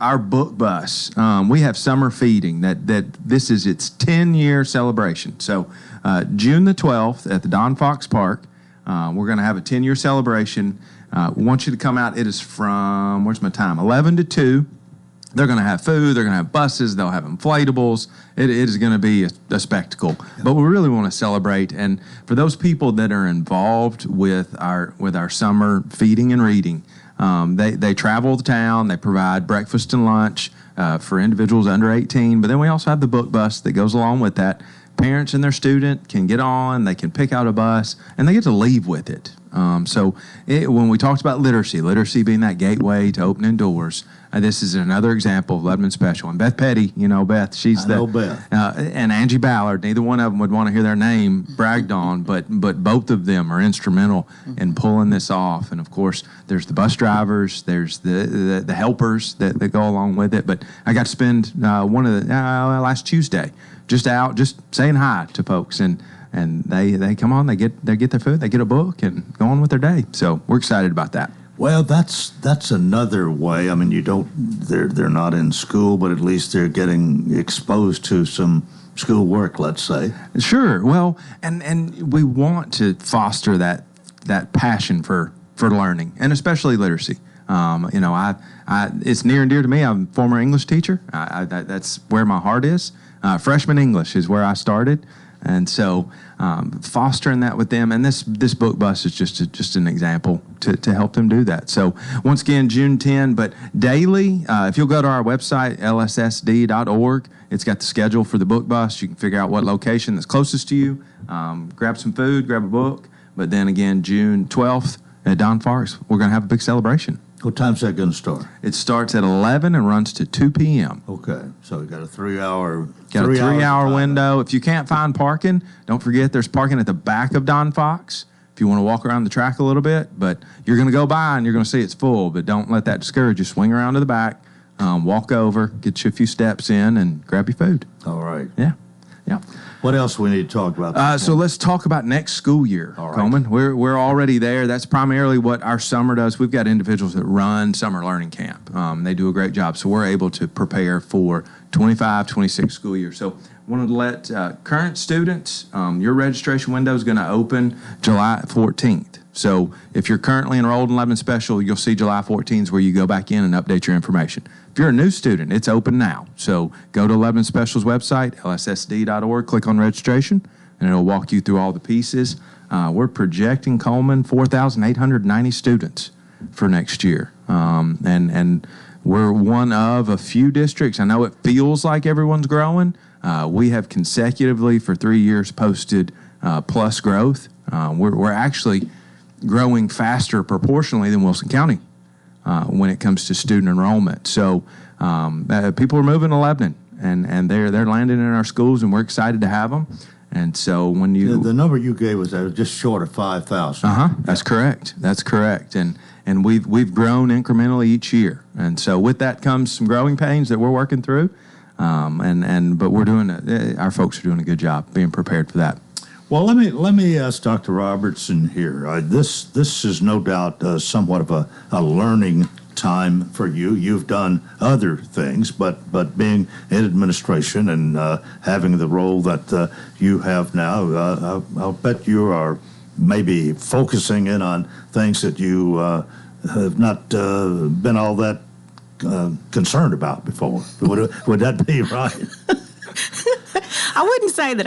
our book bus, we have summer feeding, that this is its 10-year celebration. So June the 12th at the Don Fox Park, we're going to have a 10-year celebration. We want you to come out. It is from, 11 to 2. They're going to have food. They're going to have buses. They'll have inflatables. It is going to be a spectacle. Yeah. But we really want to celebrate. And for those people that are involved with our summer feeding and reading, they travel the town. They provide breakfast and lunch for individuals under 18. But then we also have the book bus that goes along with that. Parents and their student can get on. They can pick out a bus, and they get to leave with it. When we talked about literacy being that gateway to opening doors, this is another example of Lebanon Special. And Beth Petty, Beth, she's Beth. And Angie Ballard, neither one of them would want to hear their name bragged on, but both of them are instrumental in pulling this off. And of course, there's the bus drivers, there's the helpers that go along with it. But I got to spend last Tuesday just out, just saying hi to folks, and they come on, they get their food, they get a book, and go on with their day. So we're excited about that. Well, that's another way. I mean, they're not in school, but at least they're getting exposed to some school work, let's say. Sure. Well, and we want to foster that passion for learning, and especially literacy. It's near and dear to me. I'm a former English teacher. That's where my heart is. Freshman English is where I started. And so fostering that with them, and this book bus is just an example to help them do that. So once again, June 10, but daily, if you'll go to our website, lssd.org, it's got the schedule for the book bus. You can figure out what location that's closest to you, grab some food, grab a book. But then again, June 12th at Don Fox, we're going to have a big celebration. What time's that going to start? It starts at 11 and runs to 2 p.m. Okay, so we got a 3-hour window. If you can't find parking, don't forget there's parking at the back of Don Fox if you want to walk around the track a little bit. But you're going to go by and you're going to see it's full, but don't let that discourage you. Swing around to the back, walk over, get you a few steps in, and grab your food. All right. Yeah. What else we need to talk about? So let's talk about next school year, all right. Coleman. We're already there. That's primarily what our summer does. We've got individuals that run summer learning camp. They do a great job. So we're able to prepare for 25, 26 school year. So wanted to let current students, your registration window is going to open July 14th. So if you're currently enrolled in Lebanon Special, you'll see July 14th is where you go back in and update your information. If you're a new student, it's open now. So go to Lebanon Special's website, lssd.org, click on registration, and it'll walk you through all the pieces. We're projecting, Coleman, 4,890 students for next year. And we're one of a few districts. I know it feels like everyone's growing. We have consecutively for 3 years posted plus growth. We're actually growing faster proportionally than Wilson County when it comes to student enrollment. So people are moving to Lebanon, and they're landing in our schools, and we're excited to have them. And so when you the number you gave was just short of 5,000. That's correct. That's correct. And we've grown incrementally each year. And so with that comes some growing pains that we're working through. But we're doing our folks are doing a good job being prepared for that. Well, let me ask Dr. Robertson here. This is no doubt somewhat of a learning time for you. You've done other things, but being in administration and having the role that you have now, I'll bet you are maybe focusing in on things that you have not been all that concerned about before. Would that be right? I wouldn't say that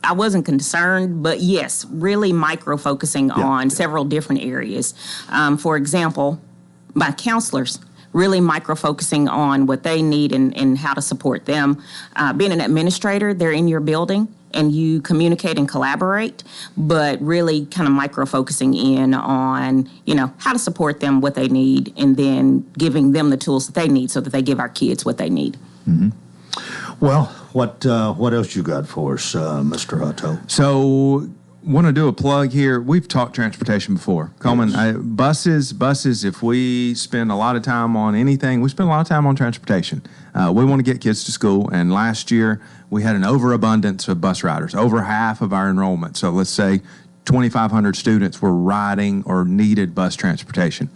I wasn't concerned, but yes, really micro-focusing on several different areas. For example, my counselors, really micro-focusing on what they need and how to support them. Being an administrator, they're in your building, and you communicate and collaborate, but really kind of micro-focusing in on, how to support them, what they need, and then giving them the tools that they need so that they give our kids what they need. Mm-hmm. Well, what else you got for us, Mr. Hutto? So, want to do a plug here. We've talked transportation before. Coleman, yes. Buses, if we spend a lot of time on anything, we spend a lot of time on transportation. We want to get kids to school, and last year we had an overabundance of bus riders, over half of our enrollment. So let's say 2,500 students were riding or needed bus transportation.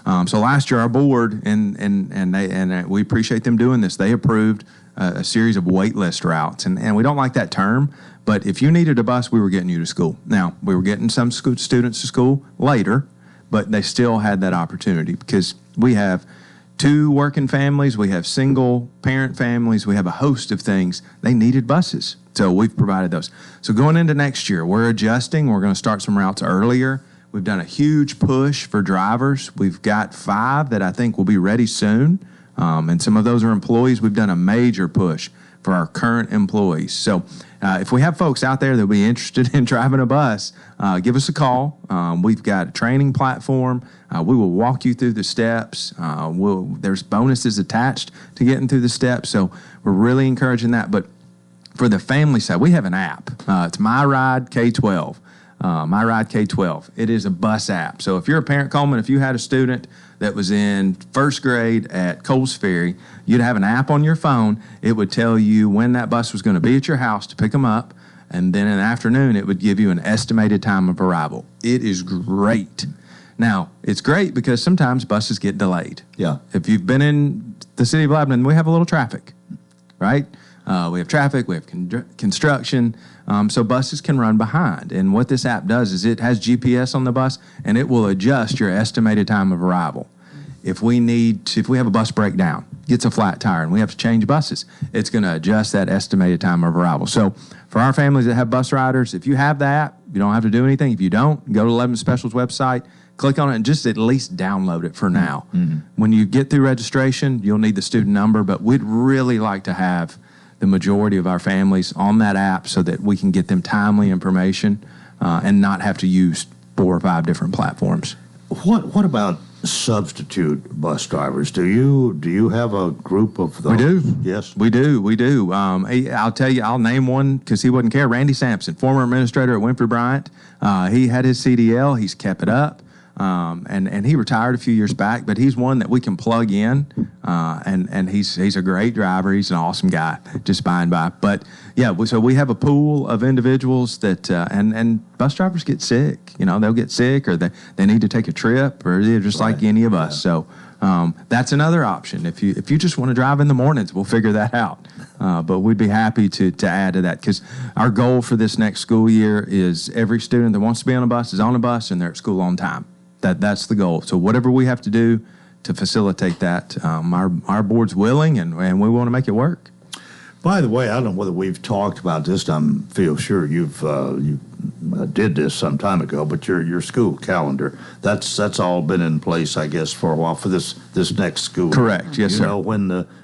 So last year our board, and we appreciate them doing this, they approved a series of wait list routes. And we don't like that term, but if you needed a bus, we were getting you to school. Now, we were getting some students to school later, but they still had that opportunity because we have 2 working families, we have single parent families, we have a host of things. They needed buses, so we've provided those. So going into next year, we're adjusting. We're going to start some routes earlier. We've done a huge push for drivers. We've got 5 that I think will be ready soon, and some of those are employees. We've done a major push for our current employees. So if we have folks out there that will be interested in driving a bus, give us a call. We've got a training platform. We will walk you through the steps. There's bonuses attached to getting through the steps. So we're really encouraging that. But for the family side, we have an app. It's My Ride K-12. My Ride K-12. It is a bus app. So if you're a parent, Coleman, if you had a student that was in first grade at Coles Ferry, you'd have an app on your phone. It would tell you when that bus was going to be at your house to pick them up, and then in the afternoon it would give you an estimated time of arrival. It is great. Now, it's great because sometimes buses get delayed. Yeah. If you've been in the city of Lebanon, we have a little traffic, right? We have traffic, we have construction, so buses can run behind. And what this app does is it has GPS on the bus, and it will adjust your estimated time of arrival. If we have a bus breakdown, gets a flat tire, and we have to change buses, it's going to adjust that estimated time of arrival. So for our families that have bus riders, if you have the app, you don't have to do anything. If you don't, go to Lebanon Specials website, click on it, and just at least download it for now. Mm-hmm. When you get through registration, you'll need the student number, but we'd really like to have the majority of our families on that app so that we can get them timely information and not have to use 4 or 5 different platforms. What about substitute bus drivers? Do you have a group of those? We do. Yes, we do. I'll tell you. I'll name one because he wouldn't care. Randy Sampson, former administrator at Winfrey Bryant. He had his CDL. He's kept it up. And he retired a few years back, but he's one that we can plug in, and he's a great driver. He's an awesome guy, just by and by. But yeah, so we have a pool of individuals that, and bus drivers get sick. They'll get sick, or they need to take a trip, or they're just like any of us. So that's another option. If you just want to drive in the mornings, we'll figure that out. But we'd be happy to add to that, because our goal for this next school year is every student that wants to be on a bus is on a bus, and they're at school on time. That's the goal. So whatever we have to do to facilitate that, our board's willing, and we want to make it work. By the way, I don't know whether we've talked about this. I feel sure you did this some time ago, but your school calendar, that's all been in place, I guess, for a while for this next school. Correct. Yes, sir. You know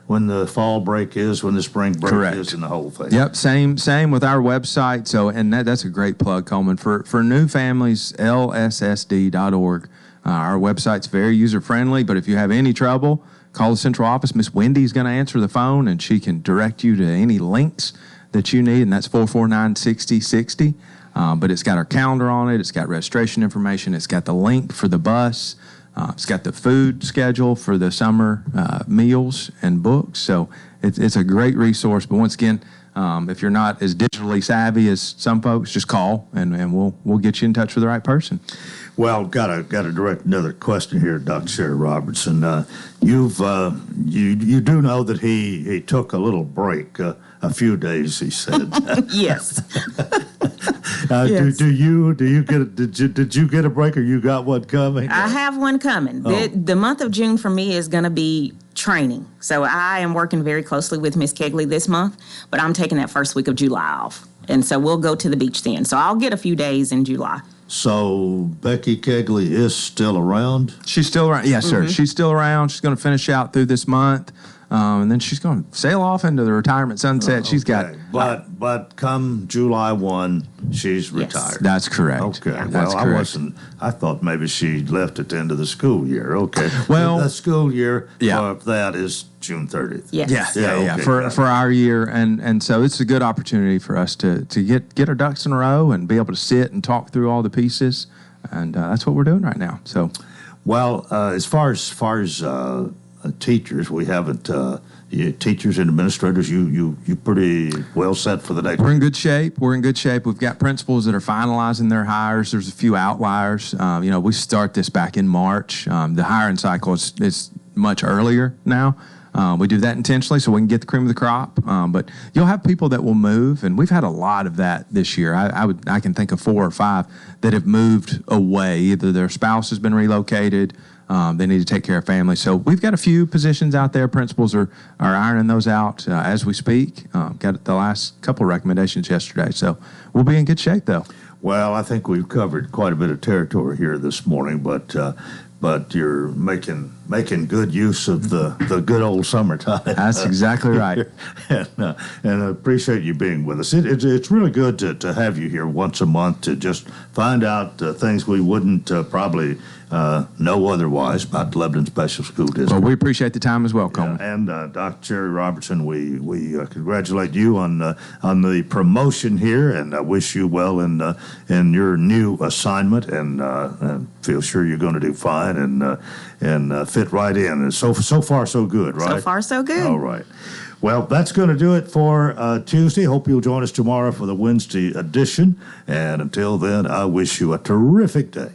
when the fall break is, when the spring break Correct. is, and the whole thing. Yep. Same with our website. So, and that's a great plug, Coleman, for new families. lssd.org. Our website's very user friendly. But if you have any trouble, call the central office. Miss Wendy's going to answer the phone, and she can direct you to any links that you need, and that's 449-6060. But it's got our calendar on it. It's got registration information. It's got the link for the bus. It's got the food schedule for the summer meals and books. So it's a great resource. But once again, if you're not as digitally savvy as some folks, just call, and we'll get you in touch with the right person. Well, got to direct another question here, Dr. Sarah Robertson. You do know that he took a little break, a few days, he said. Yes. Yes. Do you get did you get a break, or you got one coming? I have one coming. The month of June for me is going to be training. So I am working very closely with Miss Kegley this month, but I'm taking that first week of July off. And so we'll go to the beach then. So I'll get a few days in July. So Becky Kegley is still around? She's still around. Yes, sir. She's still around. She's going to finish out through this month. And then she's going to sail off into the retirement sunset. She's got... But come July 1, she's retired. That's correct. Okay. Yeah, Well, I thought maybe she left at the end of the school year. Okay. Well, the school year for that is June 30th. Yes. Yeah. Okay. For our year. And so it's a good opportunity for us to get our ducks in a row and be able to sit and talk through all the pieces. And that's what we're doing right now. So, well, as far as teachers, we haven't. Teachers and administrators, you pretty well set for the next. We're in good shape. We've got principals that are finalizing their hires. There's a few outliers. We start this back in March. The hiring cycle is much earlier now. We do that intentionally so we can get the cream of the crop. But you'll have people that will move, and we've had a lot of that this year. I can think of 4 or 5 that have moved away. Either their spouse has been relocated. They need to take care of family. So we've got a few positions out there. Principals are ironing those out as we speak. Got the last couple recommendations yesterday. So we'll be in good shape, though. Well, I think we've covered quite a bit of territory here this morning, but you're making good use of the good old summertime. That's exactly right. and I appreciate you being with us. It's really good to have you here once a month to just find out things we wouldn't probably know otherwise about the Lebanon Special School District. Well, we appreciate the time as well, Coleman. And Dr. Cherry Robertson, we congratulate you on the promotion here, and I wish you well in your new assignment, and feel sure you're going to do fine and fit right in. And so far, so good, right? So far, so good. All right. Well, that's going to do it for Tuesday. Hope you'll join us tomorrow for the Wednesday edition. And until then, I wish you a terrific day.